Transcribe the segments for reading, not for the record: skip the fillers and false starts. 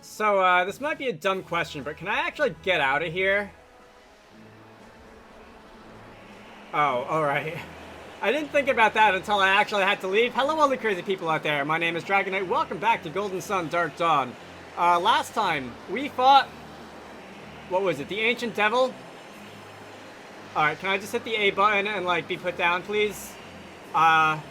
So, this might be a dumb question, but can I actually get out of here? Oh, alright. I didn't think about that until I actually had to leave. Hello, all the crazy people out there. My name is Dragon Knight. Welcome back to Golden Sun Dark Dawn. Last time, we fought... What was it? The Ancient Devil? Alright, can I just hit the A button and, like, be put down, please? Can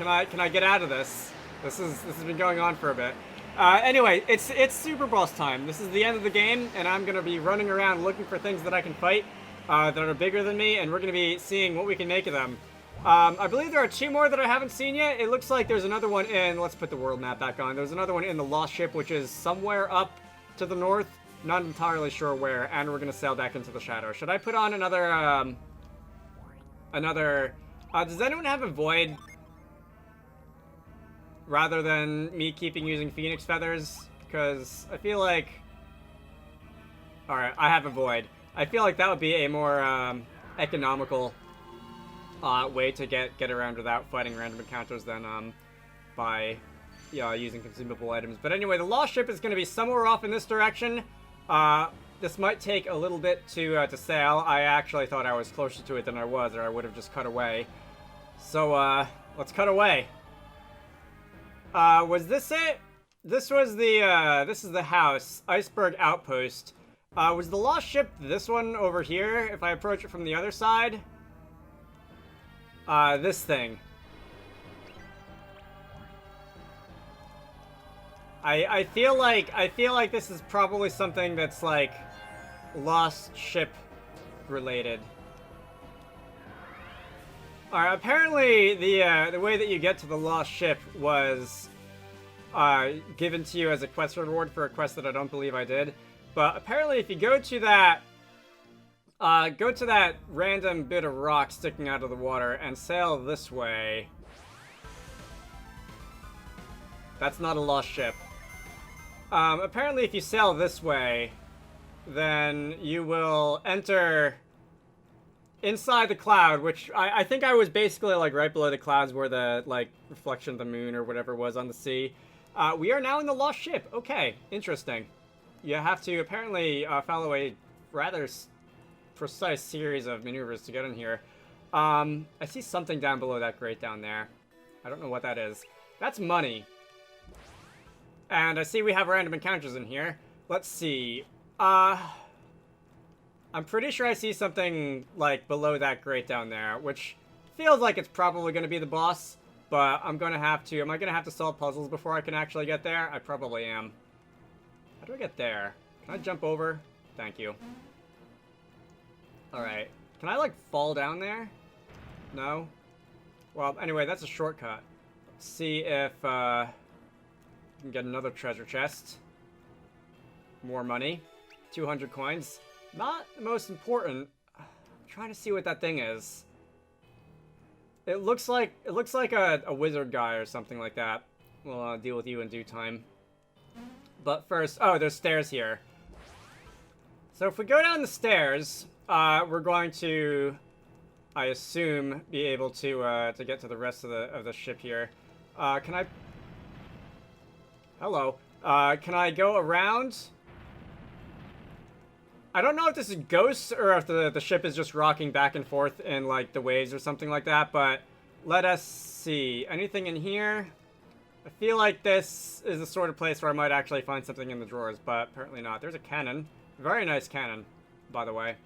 I get out of this? This has been going on for a bit. Anyway, it's Super Boss time. This is the end of the game, and I'm gonna be running around looking for things that I can fight, that are bigger than me, and we're gonna be seeing what we can make of them. I believe there are two more that I haven't seen yet. It looks like there's another one in, let's put the world map back on. There's another one in the Lost Ship, which is somewhere up to the north. Not entirely sure where, and we're gonna sail back into the shadow. Should I put on another, does anyone have a void? Rather than me keeping using Phoenix Feathers? Because I feel like... Alright, I have a void. I feel like that would be a more, economical, way to get around without fighting random encounters than, by, using consumable items. But anyway, the Lost Ship is going to be somewhere off in this direction. This might take a little bit to sail. I actually thought I was closer to it than I was, or I would have just cut away. So, let's cut away. Was this it? This was the, this is the house. Iceberg Outpost. Was the Lost Ship this one over here, if I approach it from the other side? This thing. I feel like this is probably something that's, like, Lost Ship related. Alright, apparently the way that you get to the Lost Ship was given to you as a quest reward for a quest that I don't believe I did. But apparently if you go to that random bit of rock sticking out of the water and sail this way... That's not a Lost Ship. Apparently if you sail this way, then you will enter... inside the cloud, which I think I was basically, like, right below the clouds where the, like, reflection of the moon or whatever was on the sea. We are now in the Lost Ship. Okay, interesting. You have to apparently follow a rather precise series of maneuvers to get in here. I see something down below that grate down there. I don't know what that is. That's money. And I see we have random encounters in here. Let's see. I'm pretty sure I see something, like, below that grate down there, which feels like it's probably going to be the boss, but I'm going to have to... Am I going to have to solve puzzles before I can actually get there? I probably am. How do I get there? Can I jump over? Thank you. Alright. Can I, like, fall down there? No? Well, anyway, that's a shortcut. Let's see if, we can get another treasure chest. More money. 200 coins. Not the most important. I'm trying to see what that thing is. It looks like a wizard guy or something like that. We'll deal with you in due time. But first, oh, there's stairs here. So if we go down the stairs, we're going to, I assume, be able to get to the rest of the ship here. Can I? Hello. Can I go around? I don't know if this is ghosts or if the ship is just rocking back and forth in, like, the waves or something like that, but let us see. Anything in here? I feel like this is the sort of place where I might actually find something in the drawers, but apparently not. There's a cannon. Very nice cannon, by the way.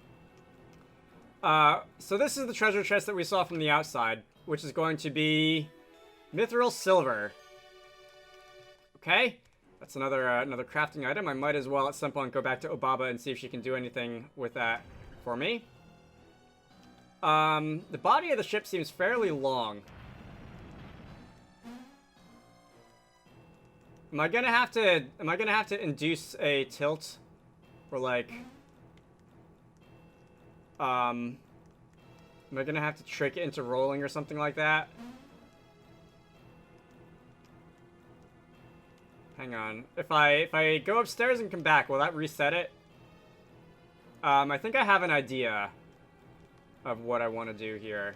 So this is the treasure chest that we saw from the outside, which is going to be mithril silver. Okay. That's another crafting item. I might as well at some point go back to Obaba and see if she can do anything with that for me. The body of the ship seems fairly long. Am I gonna have to induce a tilt? Or like... am I gonna have to trick it into rolling or something like that? Hang on. If I go upstairs and come back, will that reset it? I think I have an idea of what I want to do here.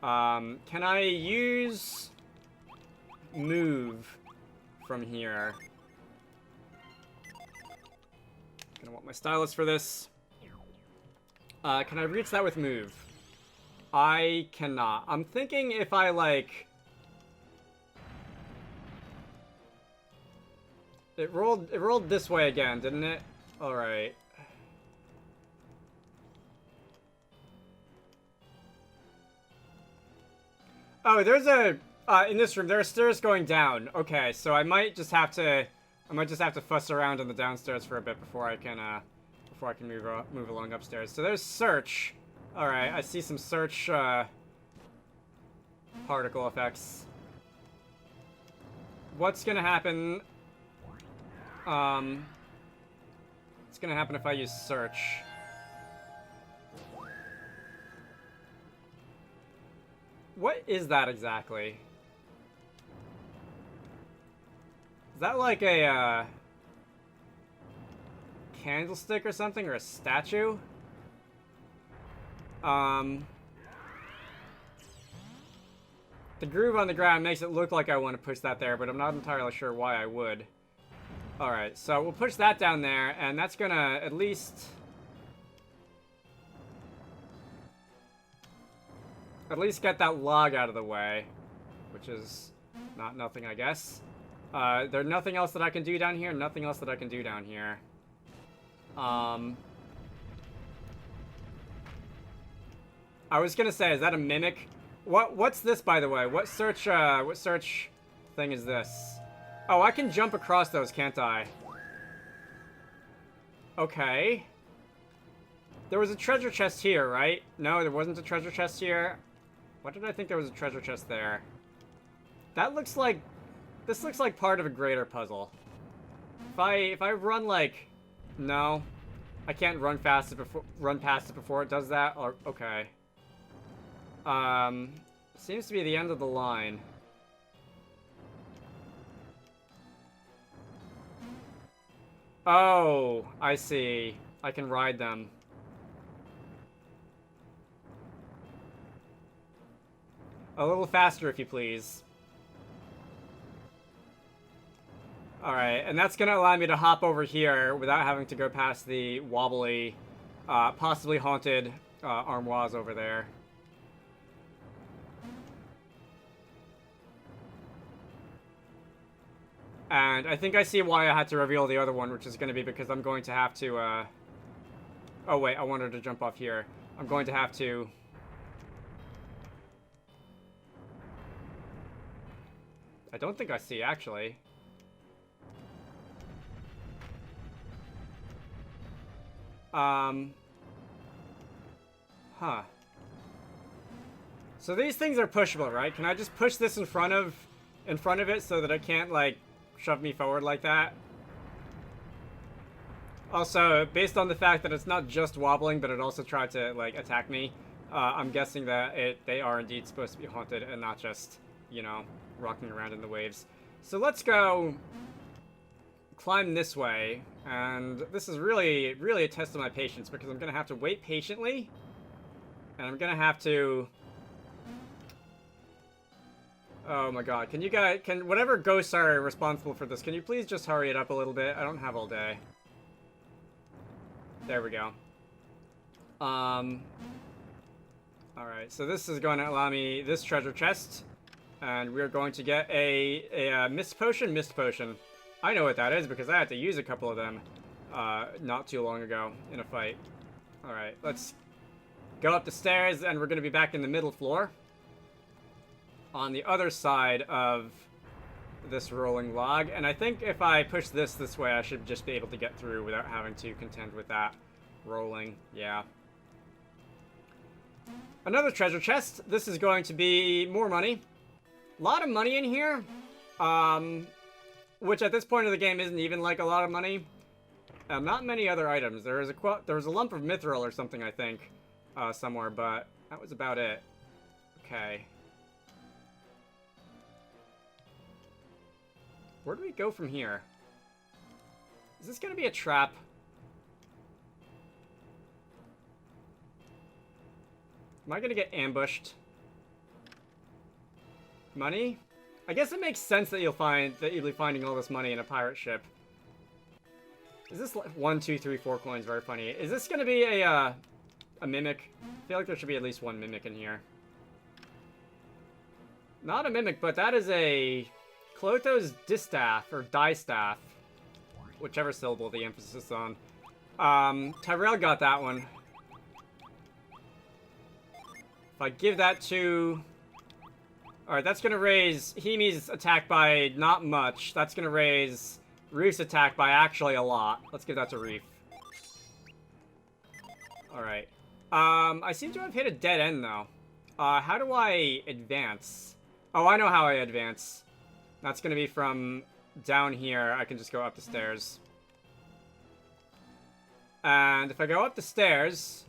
Can I use move from here. Gonna want my stylus for this. Can I reach that with move? I cannot. I'm thinking if I, like... It rolled this way again, didn't it? Alright. Oh, there's a... in this room, there are stairs going down. Okay, so I might just have to fuss around in the downstairs for a bit before I can move along upstairs. So there's search. All right, I see some search particle effects. What's gonna happen? What's gonna happen if I use search? What is that exactly? Is that like a candlestick or something, or a statue? The groove on the ground makes it look like I want to push that there, but I'm not entirely sure why I would. Alright, so we'll push that down there, and that's gonna at least get that log out of the way, which is nothing, I guess. There's nothing else that I can do down here, nothing else that I can do down here. I was gonna say, is that a mimic? What's this, by the way? What search thing is this? Oh, I can jump across those, can't I? Okay. There was a treasure chest here, right? No, there wasn't a treasure chest here. What did I think there was a treasure chest there? That looks like... This looks like part of a greater puzzle. If I run like... No. I can't run past it before it does that? Or, okay. Seems to be the end of the line. Oh, I see. I can ride them. A little faster, if you please. Alright, and that's gonna allow me to hop over here without having to go past the wobbly, possibly haunted armoires over there. And I think I see why I had to reveal the other one, which is going to be because I'm going to have to, Oh, wait, I wanted to jump off here. I'm going to have to... I don't think I see, actually. Huh. So these things are pushable, right? Can I just push this in front of it so that it can't, like, shove me forward like that? Also, based on the fact that it's not just wobbling, but it also tried to, like, attack me, I'm guessing that they are indeed supposed to be haunted and not just, you know, rocking around in the waves. So let's go climb this way, and this is really, really a test of my patience, because I'm going to have to wait patiently, and I'm going to have to... Oh my god, can you guys, whatever ghosts are responsible for this, can you please just hurry it up a little bit? I don't have all day. There we go. Alright, so this is going to allow me this treasure chest, and we're going to get a mist potion. I know what that is because I had to use a couple of them not too long ago in a fight. Alright, let's go up the stairs, and we're going to be back in the middle floor. On the other side of this rolling log, and I think if I push this way, I should just be able to get through without having to contend with that rolling. Yeah. Another treasure chest. This is going to be more money. A lot of money in here, which at this point of the game isn't even like a lot of money. Not many other items. There was a lump of mithril or something, I think, somewhere, but that was about it. Okay. Where do we go from here? Is this going to be a trap? Am I going to get ambushed? Money? I guess it makes sense that you'll be finding all this money in a pirate ship. Is this 1, 2, 3, 4 coins? Very funny. Is this gonna be a mimic? I feel like there should be at least one mimic in here. Not a mimic, but that is a Clotho's distaff or distaff, whichever syllable the emphasis is on. Tyrell got that one. If I give that to... Alright, that's gonna raise Himi's attack by not much. That's gonna raise Reef's attack by actually a lot. Let's give that to Reef. Alright. I seem to have hit a dead end, though. How do I advance? Oh, I know how I advance. That's gonna be from down here. I can just go up the stairs. And if I go up the stairs...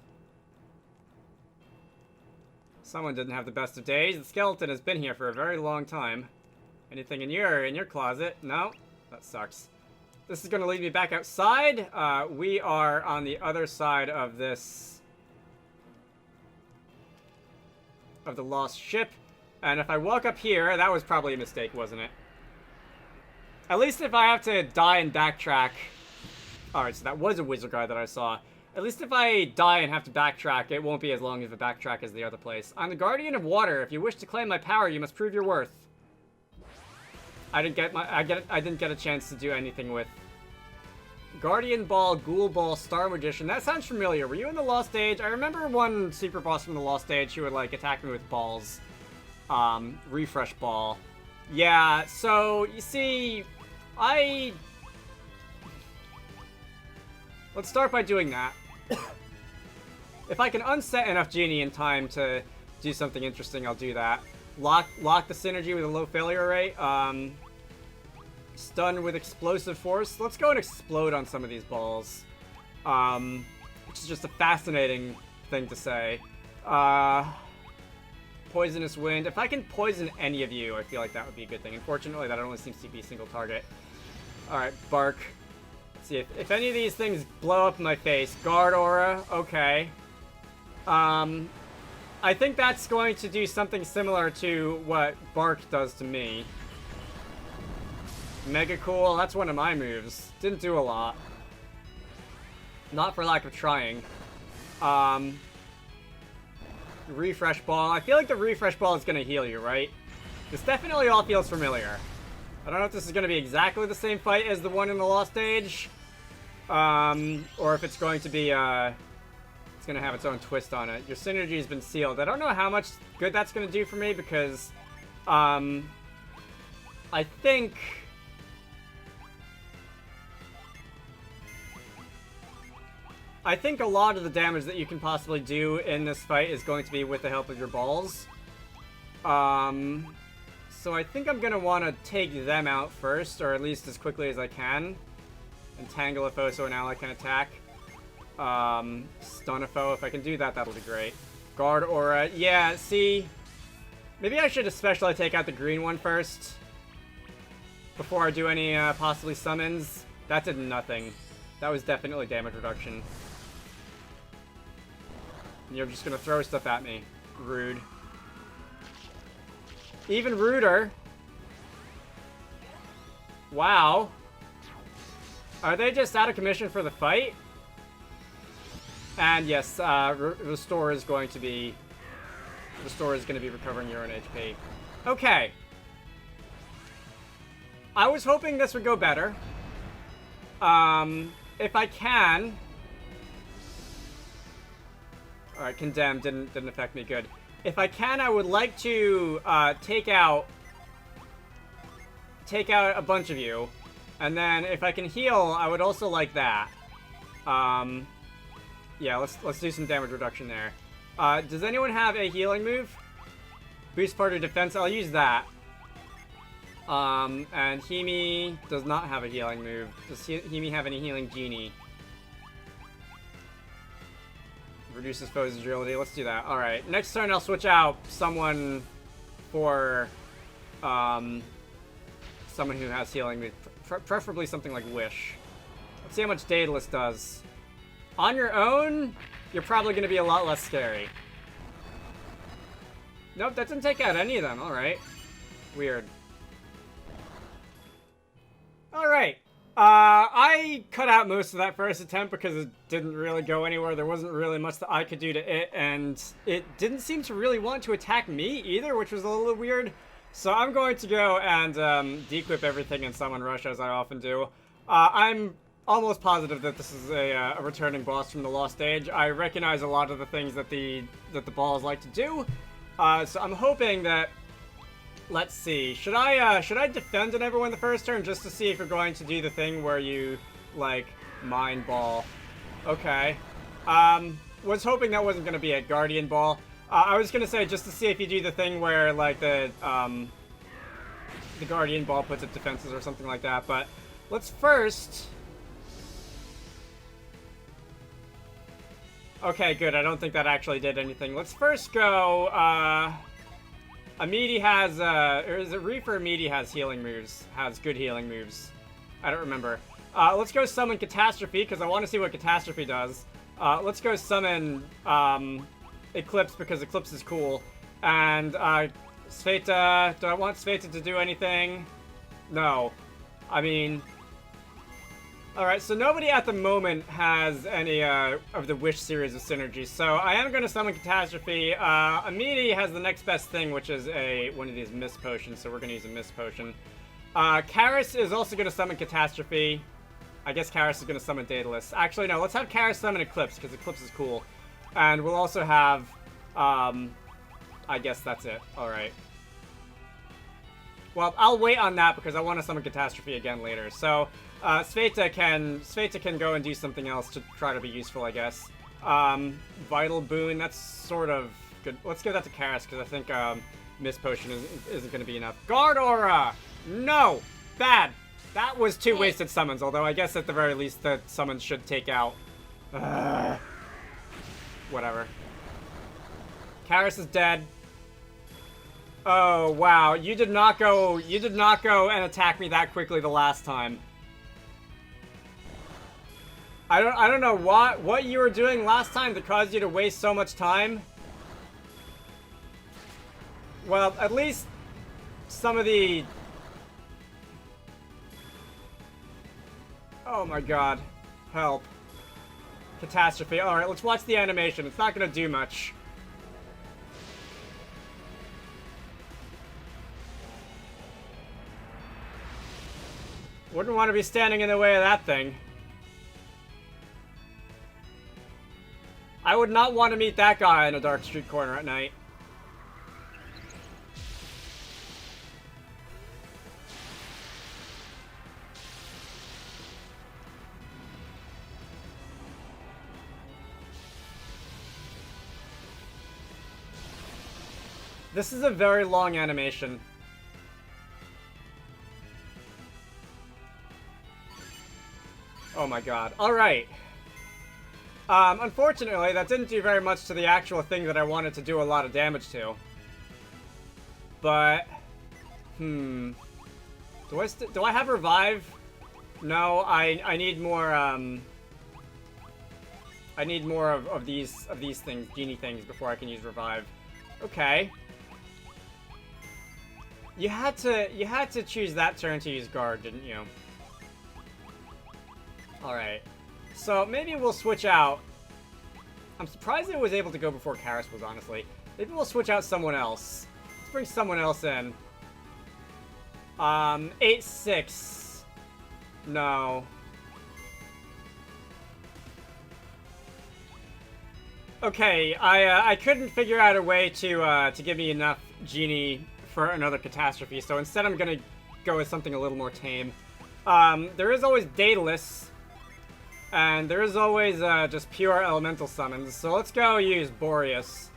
Someone didn't have the best of days. The skeleton has been here for a very long time. Anything in your closet? No? That sucks. This is going to lead me back outside. We are on the other side of this... of the lost ship. And if I walk up here, that was probably a mistake, wasn't it? At least if I have to die and backtrack... Alright, so that was a wizard guy that I saw. At least if I die and have to backtrack, it won't be as long of a backtrack as the other place. I'm the Guardian of Water. If you wish to claim my power, you must prove your worth. I didn't get a chance to do anything with Guardian Ball, Ghoul Ball, Star Magician. That sounds familiar. Were you in the Lost Age? I remember one super boss from the Lost Age who would like attack me with balls. Refresh ball. Yeah, so you see, let's start by doing that. If I can unset enough Genie in time to do something interesting, I'll do that. Lock the synergy with a low failure rate. Stun with explosive force. Let's go and explode on some of these balls. Which is just a fascinating thing to say. Poisonous wind. If I can poison any of you, I feel like that would be a good thing. Unfortunately, that only seems to be a single target. Alright, bark. Let's see, if any of these things blow up in my face. Guard aura, okay. I think that's going to do something similar to what bark does to me. Mega cool, that's one of my moves. Didn't do a lot. Not for lack of trying. Refresh ball. I feel like the refresh ball is going to heal you, right? This definitely all feels familiar. I don't know if this is going to be exactly the same fight as the one in the Lost Age. Or if it's going to be, it's going to have its own twist on it. Your synergy has been sealed. I don't know how much good that's going to do for me because, I think... a lot of the damage that you can possibly do in this fight is going to be with the help of your balls. So I think I'm going to want to take them out first, or at least as quickly as I can. Entangle a foe so an ally can attack. Stun a foe. If I can do that, that'll be great. Guard aura. Yeah, see... Maybe I should especially take out the green one first. Before I do any possibly summons. That did nothing. That was definitely damage reduction. And you're just gonna throw stuff at me. Rude. Even ruder. Wow. Are they just out of commission for the fight? And yes, restore is going to be recovering your own HP. Okay. I was hoping this would go better. If I can... Alright, condemned didn't affect me good. If I can, I would like to take out a bunch of you. And then if I can heal, I would also like that. Yeah, let's do some damage reduction there. Does anyone have a healing move? Boost party defense, I'll use that. And Himi does not have a healing move. Does Himi have any healing Genie? Reduces foe's agility. Let's do that. Alright. Next turn I'll switch out someone for someone who has healing move. Preferably something like Wish. Let's see how much Daedalus does. On your own, you're probably going to be a lot less scary. Nope, that didn't take out any of them. Alright. Weird. I cut out most of that first attempt because it didn't really go anywhere. There wasn't really much that I could do to it, and it didn't seem to really want to attack me either, which was a little weird. So I'm going to go and de-equip everything and summon Rush, as I often do. I'm almost positive that this is a returning boss from the Lost Age. I recognize a lot of the things that the balls like to do, so I'm hoping that. Let's see. Should I defend on everyone the first turn just to see if you're going to do the thing where you like Mind Ball? Okay. Was hoping that wasn't going to be a Guardian Ball. I was going to say just to see if you do the thing where like the Guardian Ball puts up defenses or something like that. But let's first. Okay, good. I don't think that actually did anything. Let's first go. Amidi has, or is it Reef or Amidi has healing moves? Has good healing moves. I don't remember. Let's go summon Catastrophe, because I want to see what Catastrophe does. Let's go summon, Eclipse, because Eclipse is cool. And, Sveta, do I want Sveta to do anything? No. I mean... Alright, so nobody at the moment has any of the Wish series of synergies, so I am going to summon Catastrophe. Amidi has the next best thing, which is one of these Mist Potions, so we're going to use a Mist Potion. Karis is also going to summon Catastrophe. I guess Karis is going to summon Daedalus. Actually, no, let's have Karis summon Eclipse, because Eclipse is cool. And we'll also have, I guess that's it. Alright. Well, I'll wait on that, because I want to summon Catastrophe again later, so... Sveta can go and do something else to try to be useful, I guess. Vital Boon, that's sort of good. Let's give that to Karis, because I think Mist Potion isn't going to be enough. Guard Aura! No! Bad! That was 2 wasted summons, although I guess at the very least the summons should take out... whatever. Karis is dead. Oh, wow. You did not go and attack me that quickly the last time. I don't know what you were doing last time that caused you to waste so much time. Well, at least some of the... Oh my god. Help. Catastrophe. Alright, let's watch the animation. It's not gonna do much. Wouldn't want to be standing in the way of that thing. I would not want to meet that guy in a dark street corner at night. This is a very long animation. Oh my god. Alright. Unfortunately, that didn't do very much to the actual thing that I wanted to do a lot of damage to. But... Do I have Revive? No, I need more, I need more of these things, genie things, before I can use Revive. Okay. You had to choose that turn to use Guard, didn't you? Alright. So, maybe we'll switch out. I'm surprised it was able to go before Karis was, honestly. Maybe we'll switch out someone else. Let's bring someone else in. 8-6. No. Okay, I couldn't figure out a way to give me enough Genie for another Catastrophe, so instead I'm gonna go with something a little more tame. There is always Daedalus. And there is always just pure elemental summons, so let's go use Boreas.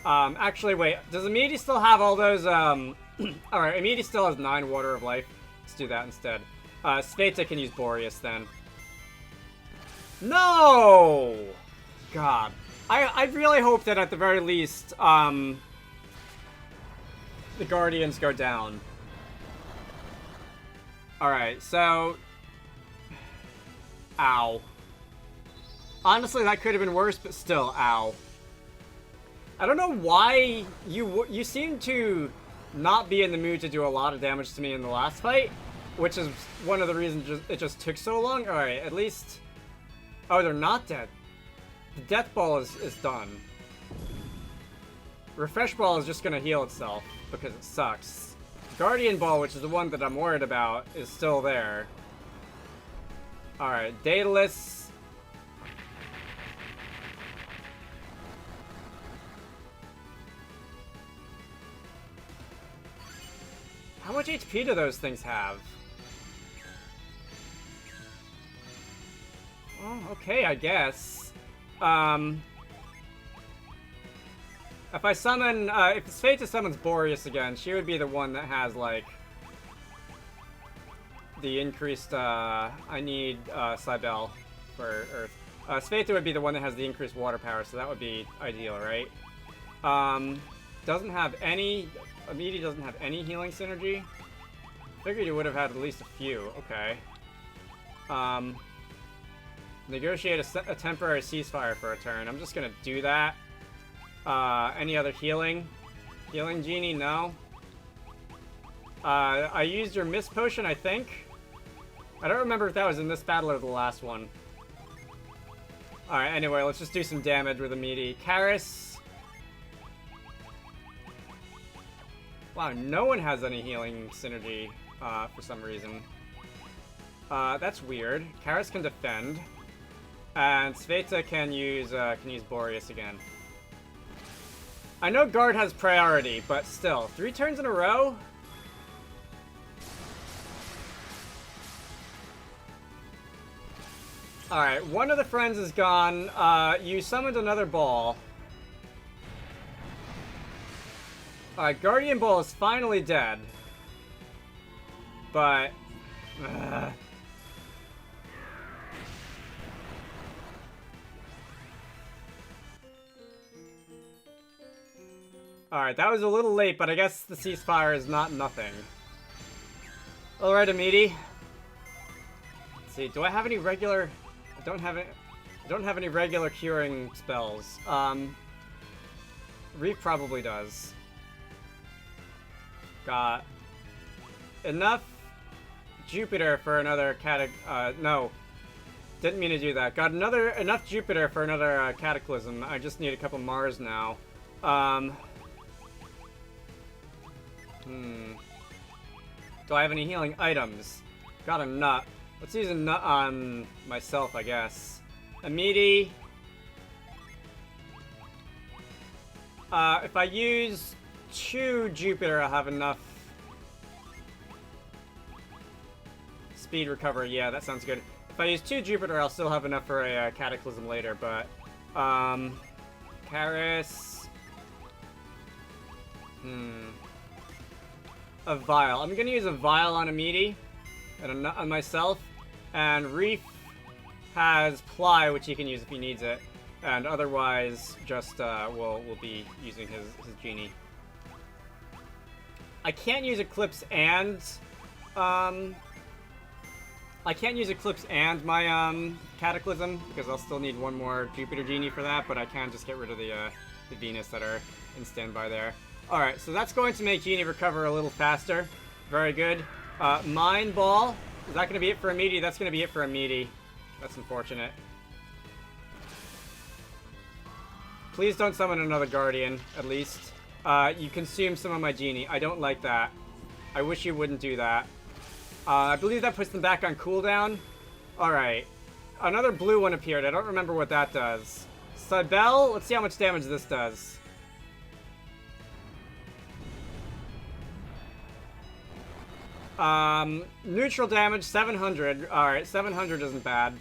Actually, wait, does Amidi still have all those, Alright, Amidi still has 9 Water of Life. Let's do that instead. Sveta can use Boreas then. No! God. I really hope that at the very least, the Guardians go down. Alright, so... Ow. Honestly, that could have been worse, but still, ow. I don't know why you seem to not be in the mood to do a lot of damage to me in the last fight. Which is one of the reasons it just took so long. Alright, at least... Oh, they're not dead. The Death Ball is done. Refresh Ball is just gonna heal itself, because it sucks. Guardian Ball, which is the one that I'm worried about, is still there. Alright, Daedalus. How much HP do those things have? Oh, okay, I guess. If I summon, if Spheta summons Boreas again, she would be the one that has, like, the increased, I need, Cybele for Earth. Spheta would be the one that has the increased water power, so that would be ideal, right? Doesn't have any, Amidi doesn't have any healing synergy. Figured you would have had at least a few, okay. Negotiate a temporary ceasefire for a turn. I'm just gonna do that. Any other healing? Healing Genie? No. I used your Mist Potion, I think. I don't remember if that was in this battle or the last one. Alright, anyway, let's just do some damage with Amidi. Karis. Wow, no one has any healing synergy, for some reason. That's weird. Karis can defend. And Spheta can use Boreas again. I know guard has priority, but still. 3 turns in a row? Alright, one of the friends is gone. You summoned another ball. Alright, Guardian Ball is finally dead. But... Alright, that was a little late, but I guess the ceasefire is not nothing. Alright, Amidi. Let's see, do I have any regular... I don't have any regular curing spells. Reef probably does. Got enough Jupiter for another no. Didn't mean to do that. Got enough Jupiter for another Cataclysm. I just need a couple Mars now. Do I have any healing items? Got a nut. Let's use a nut on myself, I guess. Amidi. If I use 2 Jupiter, I'll have enough speed recovery. Yeah, that sounds good. If I use 2 Jupiter, I'll still have enough for a Cataclysm later, but... Karis... A Vial. I'm gonna use a Vial on Amidi and a nut on myself. And Reef has Ply, which he can use if he needs it. And otherwise, just, we'll be using his Genie. I can't use Eclipse and, my, Cataclysm, because I'll still need one more Jupiter Genie for that, but I can just get rid of the Venus that are in standby there. Alright, so that's going to make Genie recover a little faster. Very good. Mind Ball. Is that going to be it for Amidi? That's going to be it for Amidi. That's unfortunate. Please don't summon another Guardian, at least. You consume some of my Genie. I don't like that. I wish you wouldn't do that. I believe that puts them back on cooldown. Alright. Another blue one appeared. I don't remember what that does. Cybele, let's see how much damage this does. Neutral damage, 700. Alright, 700 isn't bad.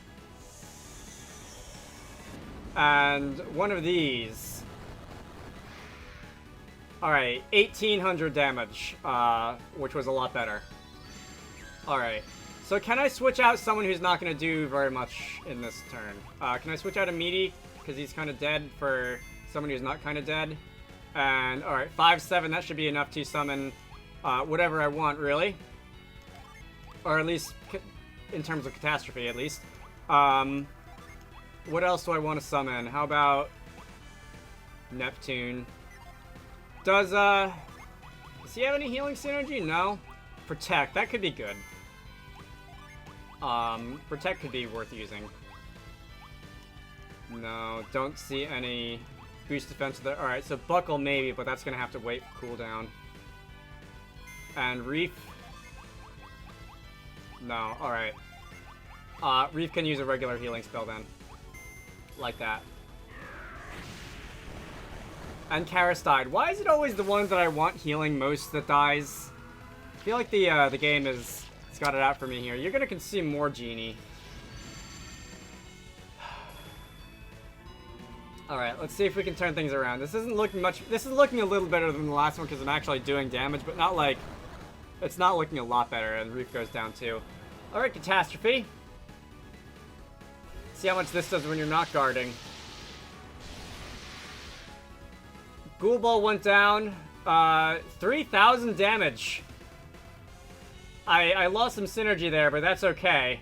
And one of these. Alright, 1800 damage, which was a lot better. Alright, so can I switch out someone who's not going to do very much in this turn? Can I switch out Amidi, because he's kind of dead, for someone who's not kind of dead? And, alright, 5-7, that should be enough to summon whatever I want, really. Or at least, in terms of Catastrophe, at least. What else do I want to summon? How about Neptune? Does he have any healing synergy? No. Protect. That could be good. Protect could be worth using. No, don't see any boost defense there. Alright, so Buckle maybe, but that's gonna have to wait for cooldown. And Reef. No, alright. Reef can use a regular healing spell then. Like that. And Karis died. Why is it always the one that I want healing most that dies? I feel like the game it's got it out for me here. You're gonna consume more Genie. Alright, let's see if we can turn things around. This isn't looking much... This is looking a little better than the last one because I'm actually doing damage, but not like... It's not looking a lot better, and Reef goes down too. Alright, Catastrophe. See how much this does when you're not guarding. Ghoul Ball went down. 3,000 damage. I lost some synergy there, but that's okay.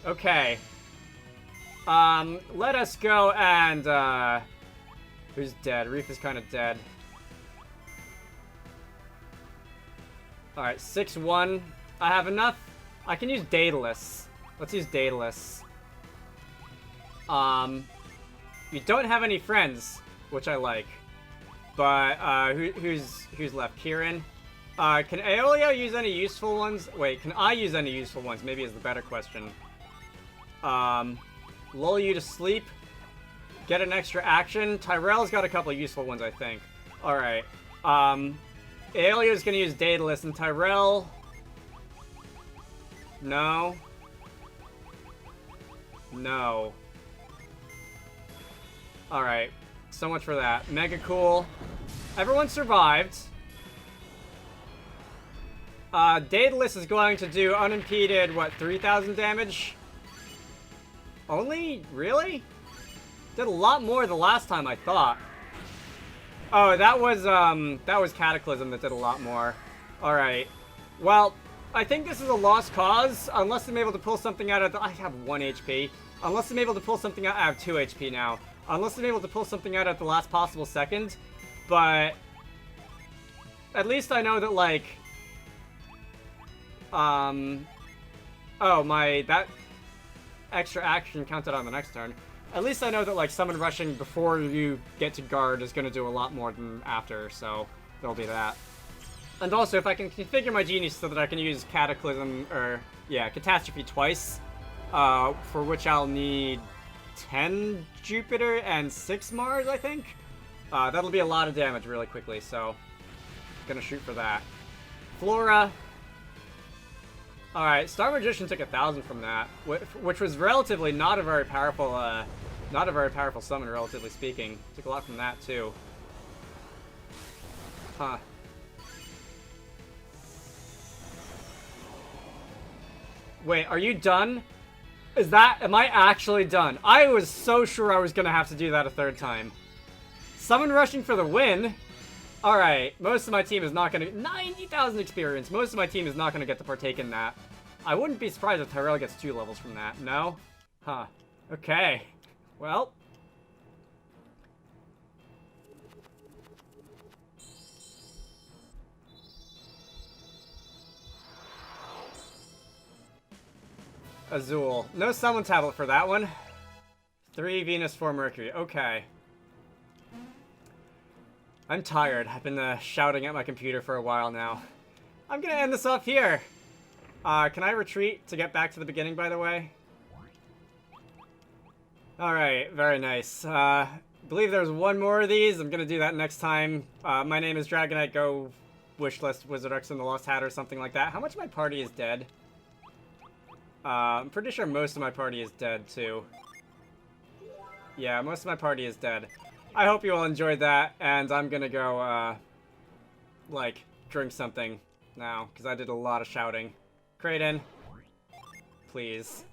Okay. Let us go and, who's dead? Reef is kind of dead. Alright, 6-1. I have enough. I can use Daedalus. Let's use Daedalus. You don't have any friends, which I like. But, who's left? Kieran? Can Aeolio use any useful ones? Wait, can I use any useful ones? Maybe is the better question. Lull you to sleep. Get an extra action. Tyrell's got a couple of useful ones, I think. Alright. Aeolio's gonna use Daedalus, and Tyrell... No. No. Alright. So much for that. Mega cool. Everyone survived. Daedalus is going to do unimpeded, what, 3,000 damage? Only? Really? Did a lot more the last time, I thought. Oh, that was Cataclysm that did a lot more. Alright. Well, I think this is a lost cause, unless I'm able to pull something out of the... I have 1 HP. Unless I'm able to pull something out... I have 2 HP now. Unless I'm able to pull something out at the last possible second. But... At least I know that, like... Oh, that extra action counted on the next turn. At least I know that, like, summon rushing before you get to guard is going to do a lot more than after, so there'll be that. And also, if I can configure my Genie so that I can use Cataclysm, or, yeah, Catastrophe twice, for which I'll need 10 Jupiter and 6 Mars, I think? That'll be a lot of damage really quickly, so gonna shoot for that. Flora. Alright, Star Magician took 1,000 from that, which was relatively not a very powerful summon, relatively speaking. Took a lot from that, too. Huh. Wait, are you done? Am I actually done? I was so sure I was gonna have to do that a 3rd time. Summon rushing for the win? Alright, most of my team is not gonna... 90,000 experience! Most of my team is not gonna get to partake in that. I wouldn't be surprised if Tyrell gets 2 levels from that. No? Huh. Okay. Well... Azul. No summon tablet for that one. 3 Venus, 4 Mercury. Okay. I'm tired. I've been shouting at my computer for a while now. I'm gonna end this off here. Can I retreat to get back to the beginning, by the way? Alright, very nice. I believe there's one more of these. I'm gonna do that next time. My name is Dragonite. Go wishlist Wizarducks and the Lost Hat or something like that. How much of my party is dead? I'm pretty sure most of my party is dead, too. Yeah, most of my party is dead. I hope you all enjoyed that, and I'm gonna go, like, drink something now, because I did a lot of shouting. Kraden, please.